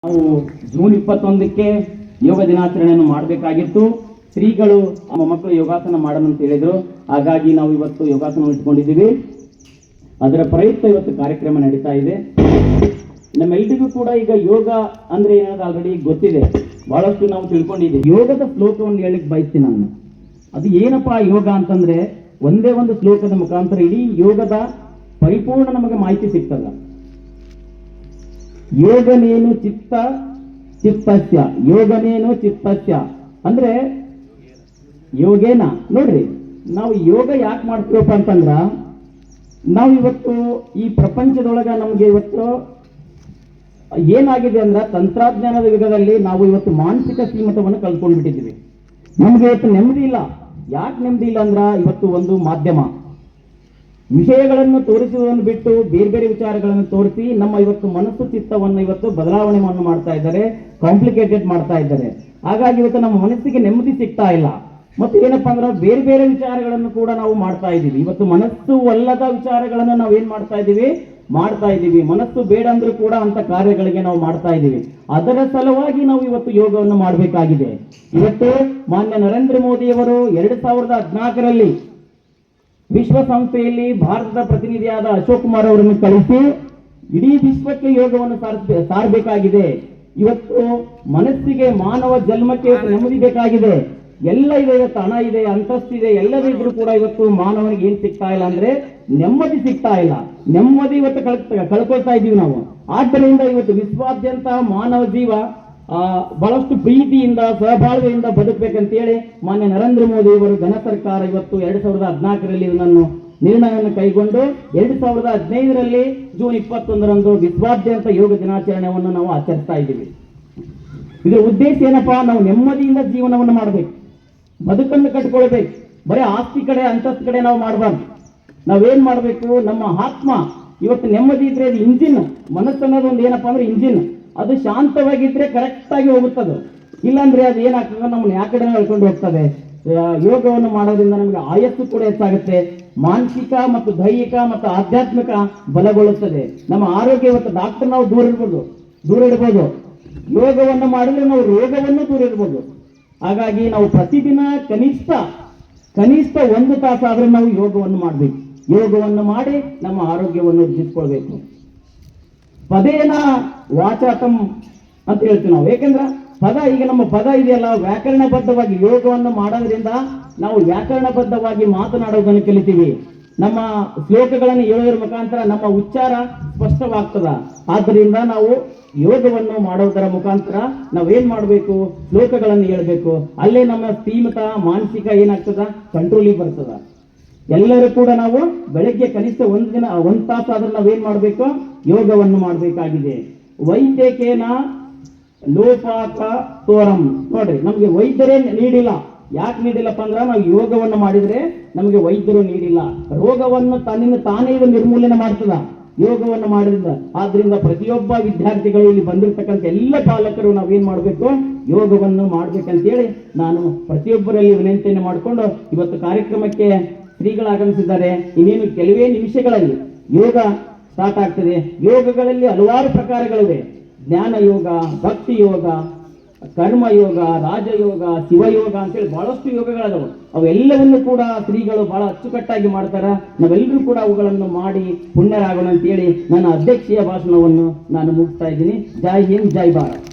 ನಾವು ಜೂನ್ 21ಕ್ಕೆ ಯೋಗ ದಿನಾಚರಣೆಯನ್ನು ಮಾಡಬೇಕಾಗಿತ್ತು. ಶ್ರೀಗಳು ನಮ್ಮ ಮಕ್ಕಳು ಯೋಗಾಸನ ಮಾಡೋಣ ಅಂತ ಹೇಳಿದ್ರು. ಹಾಗಾಗಿ ನಾವು ಇವತ್ತು ಯೋಗಾಸನ ಇಟ್ಕೊಂಡಿದ್ದೀವಿ. ಅದರ ಪ್ರಯುಕ್ತ ಇವತ್ತು ಕಾರ್ಯಕ್ರಮ ನಡೀತಾ ಇದೆ. ನಮ್ಮೆಲ್ಲರಿಗೂ ಕೂಡ ಈಗ ಯೋಗ ಅಂದ್ರೆ ಏನಾದ್ರು ಆಲ್ರೆಡಿ ಗೊತ್ತಿದೆ, ಬಹಳಷ್ಟು ನಾವು ತಿಳ್ಕೊಂಡಿದ್ದೀವಿ. ಯೋಗದ ಶ್ಲೋಕವನ್ನು ಹೇಳಿಕ್ ಬಯಸ್ತೀನಿ ನಾನು. ಅದು ಏನಪ್ಪಾ ಯೋಗ ಅಂತಂದ್ರೆ, ಒಂದೇ ಒಂದು ಶ್ಲೋಕದ ಮುಖಾಂತರ ಇಡೀ ಯೋಗದ ಪರಿಪೂರ್ಣ ನಮಗೆ ಮಾಹಿತಿ ಸಿಗ್ತದ. ಯೋಗನೇನು ಚಿತ್ತಸ್ಯ, ಯೋಗನೇನು ಚಿತ್ತಸ್ಯ ಅಂದ್ರೆ ಯೋಗೇನ. ನೋಡ್ರಿ, ನಾವು ಯೋಗ ಯಾಕೆ ಮಾಡ್ತೀವಪ್ಪ ಅಂತಂದ್ರ, ನಾವು ಇವತ್ತು ಈ ಪ್ರಪಂಚದೊಳಗ ನಮ್ಗೆ ಇವತ್ತು ಏನಾಗಿದೆ ಅಂದ್ರ, ತಂತ್ರಜ್ಞಾನದ ಯುಗದಲ್ಲಿ ನಾವು ಇವತ್ತು ಮಾನಸಿಕ ಸೀಮಿತವನ್ನು ಕಳ್ಕೊಂಡ್ಬಿಟ್ಟಿದ್ದೀವಿ. ನಮ್ಗೆ ಇವತ್ತು ನೆಮ್ಮದಿ ಇಲ್ಲ. ಯಾಕೆ ನೆಮ್ಮದಿ ಇಲ್ಲ ಅಂದ್ರ, ಇವತ್ತು ಒಂದು ಮಾಧ್ಯಮ ವಿಷಯಗಳನ್ನು ತೋರಿಸುವುದನ್ನು ಬಿಟ್ಟು ಬೇರೆ ಬೇರೆ ವಿಚಾರಗಳನ್ನು ತೋರಿಸಿ ನಮ್ಮ ಇವತ್ತು ಮನಸ್ಸು ಚಿತ್ತವನ್ನು ಇವತ್ತು ಬದಲಾವಣೆಯನ್ನು ಮಾಡ್ತಾ ಇದ್ದಾರೆ, ಕಾಂಪ್ಲಿಕೇಟೆಡ್ ಮಾಡ್ತಾ ಇದ್ದಾರೆ. ಹಾಗಾಗಿ ಇವತ್ತು ನಮ್ಮ ಮನಸ್ಸಿಗೆ ನೆಮ್ಮದಿ ಸಿಗ್ತಾ ಇಲ್ಲ. ಮತ್ತು ಏನಪ್ಪಾ ಅಂದ್ರೆ, ಬೇರೆ ಬೇರೆ ವಿಚಾರಗಳನ್ನು ಕೂಡ ನಾವು ಮಾಡ್ತಾ ಇದ್ದೀವಿ. ಇವತ್ತು ಮನಸ್ಸು ಅಲ್ಲದ ವಿಚಾರಗಳನ್ನು ನಾವು ಏನ್ ಮಾಡ್ತಾ ಇದ್ದೀವಿ. ಮನಸ್ಸು ಬೇಡ ಅಂದ್ರೂ ಕೂಡ ಅಂತ ಕಾರ್ಯಗಳಿಗೆ ನಾವು ಮಾಡ್ತಾ ಇದ್ದೀವಿ. ಅದರ ಸಲುವಾಗಿ ನಾವು ಇವತ್ತು ಯೋಗವನ್ನು ಮಾಡಬೇಕಾಗಿದೆ. ಇವತ್ತು ಮಾನ್ಯ ನರೇಂದ್ರ ಮೋದಿಯವರು 2014ರಲ್ಲಿ ವಿಶ್ವಸಂಸ್ಥೆಯಲ್ಲಿ ಭಾರತದ ಪ್ರತಿನಿಧಿಯಾದ ಅಶೋಕ್ ಕುಮಾರ್ ಅವರನ್ನು ಕಳಿಸಿ ಇಡೀ ವಿಶ್ವಕ್ಕೆ ಯೋಗವನ್ನು ಸಾರಬೇಕಾಗಿದೆ. ಇವತ್ತು ಮನಸ್ಸಿಗೆ, ಮಾನವ ಜನ್ಮಕ್ಕೆ ನೆಮ್ಮದಿ ಬೇಕಾಗಿದೆ. ಎಲ್ಲ ಇದೆ, ಇವತ್ತು ಹಣ ಇದೆ, ಅಂತಸ್ತಿದೆ, ಎಲ್ಲದಿದ್ರು ಕೂಡ ಇವತ್ತು ಮಾನವನಿಗೆ ಏನ್ ಸಿಗ್ತಾ ಇಲ್ಲ ಅಂದ್ರೆ ನೆಮ್ಮದಿ ಸಿಗ್ತಾ ಇಲ್ಲ. ನೆಮ್ಮದಿ ಇವತ್ತು ಕಳ್ಕೊಳ್ತಾ ಇದ್ದೀವಿ ನಾವು. ಆದ್ದರಿಂದ ಇವತ್ತು ವಿಶ್ವಾದ್ಯಂತ ಮಾನವ ಜೀವ ಬಹಳಷ್ಟು ಪ್ರೀತಿಯಿಂದ, ಸಹಬಾಳ್ವೆಯಿಂದ ಬದುಕಬೇಕಂತೇಳಿ ಮಾನ್ಯ ನರೇಂದ್ರ ಮೋದಿ ಅವರು ಘನ ಸರ್ಕಾರ ಇವತ್ತು 2014ರಲ್ಲಿ ಇದನ್ನು ನಿರ್ಣಯವನ್ನು ಕೈಗೊಂಡು 2015ರಲ್ಲಿ ಜೂನ್ 21ರಂದು ವಿಶ್ವಾದ್ಯಂತ ಯೋಗ ದಿನಾಚರಣೆಯನ್ನು ನಾವು ಆಚರಿಸ್ತಾ ಇದ್ದೀವಿ. ಇದರ ಉದ್ದೇಶ ಏನಪ್ಪಾ, ನಾವು ನೆಮ್ಮದಿಯಿಂದ ಜೀವನವನ್ನು ಮಾಡಬೇಕು, ಬದುಕನ್ನು ಕಟ್ಕೊಳ್ಬೇಕು. ಬರೀ ಆಸ್ತಿ ಕಡೆ, ಅಂತಸ್ತು ಕಡೆ ನಾವು ಮಾಡಬಾರ್ದು. ನಾವೇನ್ ಮಾಡಬೇಕು, ನಮ್ಮ ಆತ್ಮ ಇವತ್ತು ನೆಮ್ಮದಿ ಇದ್ರೆ ಅದು ಇಂಜಿನ್. ಮನಸ್ಸು ಅನ್ನೋದು ಒಂದು ಏನಪ್ಪಾ ಅಂದ್ರೆ ಇಂಜಿನ್. ಅದು ಶಾಂತವಾಗಿದ್ರೆ ಕರೆಕ್ಟ್ ಆಗಿ ಹೋಗುತ್ತದೆ. ಇಲ್ಲಾಂದ್ರೆ ಅದು ಏನಾಗ್ತದೆ, ನಮ್ಮನ್ನ ಯಾವ ಕಡೆ ಹೇಳ್ಕೊಂಡು ಹೋಗ್ತದೆ. ಯೋಗವನ್ನು ಮಾಡೋದ್ರಿಂದ ನಮಗೆ ಆಯಸ್ಸು ಕೂಡ ಹೆಚ್ಚಾಗುತ್ತೆ, ಮಾನಸಿಕ ಮತ್ತು ದೈಹಿಕ ಮತ್ತು ಆಧ್ಯಾತ್ಮಿಕ ಬಲಗೊಳ್ಳುತ್ತದೆ. ನಮ್ಮ ಆರೋಗ್ಯ ಇವತ್ತು ಡಾಕ್ಟರ್ ನಾವು ದೂರ ಇಡ್ಬೋದು. ಯೋಗವನ್ನು ಮಾಡಿದ್ರೆ ನಾವು ರೋಗವನ್ನು ದೂರ ಇಡ್ಬೋದು. ಹಾಗಾಗಿ ನಾವು ಪ್ರತಿದಿನ ಕನಿಷ್ಠ 1 ತಾಸಾದ್ರೆ ನಾವು ಯೋಗವನ್ನು ಮಾಡಬೇಕು. ಯೋಗವನ್ನು ಮಾಡಿ ನಮ್ಮ ಆರೋಗ್ಯವನ್ನು ವೃದ್ಧಿಸ್ಕೊಳ್ಬೇಕು. ಪದೇನ ವಾಚಾತಂ ಅಂತ ಹೇಳ್ತೀವಿ ನಾವು. ಯಾಕೆಂದ್ರೆ ಪದ, ಈಗ ನಮ್ಮ ಪದ ಇದೆಯಲ್ಲ, ವ್ಯಾಕರಣಬದ್ಧವಾಗಿ ಯೋಗವನ್ನು ಮಾಡೋದ್ರಿಂದ ನಾವು ವ್ಯಾಕರಣಬದ್ಧವಾಗಿ ಮಾತನಾಡೋದನ್ನು ಕಲಿತೀವಿ. ನಮ್ಮ ಶ್ಲೋಕಗಳನ್ನು ಹೇಳೋದ್ರ ಮುಖಾಂತರ ನಮ್ಮ ಉಚ್ಚಾರ ಸ್ಪಷ್ಟವಾಗ್ತದ. ಆದ್ದರಿಂದ ನಾವು ಯೋಗವನ್ನು ಮಾಡೋದರ ಮುಖಾಂತರ ನಾವೇನ್ ಮಾಡಬೇಕು, ಶ್ಲೋಕಗಳನ್ನು ಹೇಳ್ಬೇಕು. ಅಲ್ಲೇ ನಮ್ಮ ಸೀಮಿತ ಮಾನಸಿಕ ಏನಾಗ್ತದ, ಕಂಟ್ರೋಲಿಗೆ ಬರ್ತದ. ಎಲ್ಲರೂ ಕೂಡ ನಾವು ಬೆಳಗ್ಗೆ ಕನಿಷ್ಠ 1 ತಾಸಾದ್ರೂ ನಾವೇನ್ ಮಾಡಬೇಕು, ಯೋಗವನ್ನು ಮಾಡಬೇಕಾಗಿದೆ. ವೈದ್ಯಕೇನ ಲೋಪಾಕ ತೋರಂ. ನೋಡ್ರಿ, ನಮ್ಗೆ ವೈದ್ಯರೇ ನೀಡಿಲ್ಲ. ಯಾಕೆ ನೀಡಿಲ್ಲಪ್ಪ ಅಂದ್ರ, ನಾವು ಯೋಗವನ್ನು ಮಾಡಿದ್ರೆ ನಮಗೆ ವೈದ್ಯರು ನೀಡಿಲ್ಲ. ರೋಗವನ್ನು ತನ್ನಿಂದ ತಾನೇ ನಿರ್ಮೂಲನೆ ಮಾಡ್ತದ ಯೋಗವನ್ನು ಮಾಡಿದ್ರಿಂದ. ಆದ್ರಿಂದ ಪ್ರತಿಯೊಬ್ಬ ವಿದ್ಯಾರ್ಥಿಗಳು, ಇಲ್ಲಿ ಬಂದಿರತಕ್ಕಂಥ ಎಲ್ಲ ಪಾಲಕರು ನಾವೇನ್ ಮಾಡಬೇಕು, ಯೋಗವನ್ನು ಮಾಡ್ಬೇಕಂತೇಳಿ ನಾನು ಪ್ರತಿಯೊಬ್ಬರಲ್ಲಿ ವಿನಂತಿಯನ್ನು ಮಾಡಿಕೊಂಡು ಇವತ್ತು ಕಾರ್ಯಕ್ರಮಕ್ಕೆ ಶ್ರೀಗಳು ಆಗಮಿಸಿದ್ದಾರೆ. ಇನ್ನೇನು ಕೆಲವೇ ನಿಮಿಷಗಳಲ್ಲಿ ಯೋಗ ಸ್ಟಾರ್ಟ್ ಆಗ್ತದೆ. ಯೋಗಗಳಲ್ಲಿ ಹಲವಾರು ಪ್ರಕಾರಗಳಿವೆ. ಜ್ಞಾನ ಯೋಗ, ಭಕ್ತಿ ಯೋಗ, ಕರ್ಮಯೋಗ, ರಾಜಯೋಗ, ಶಿವಯೋಗ ಅಂತೇಳಿ ಬಹಳಷ್ಟು ಯೋಗಗಳದಾವೆ. ಅವೆಲ್ಲವನ್ನು ಕೂಡ ಶ್ರೀಗಳು ಬಹಳ ಅಚ್ಚುಕಟ್ಟಾಗಿ ಮಾಡ್ತಾರ. ನಾವೆಲ್ಲರೂ ಕೂಡ ಅವುಗಳನ್ನು ಮಾಡಿ ಪುಣ್ಯರಾಗೋಣ ಅಂತೇಳಿ ನನ್ನ ಅಧ್ಯಕ್ಷೀಯ ಭಾಷಣವನ್ನು ನಾನು ಮುಗಿಸ್ತಾ ಇದ್ದೀನಿ. ಜೈ ಹಿಂದ್, ಜೈ ಭಾರತ್.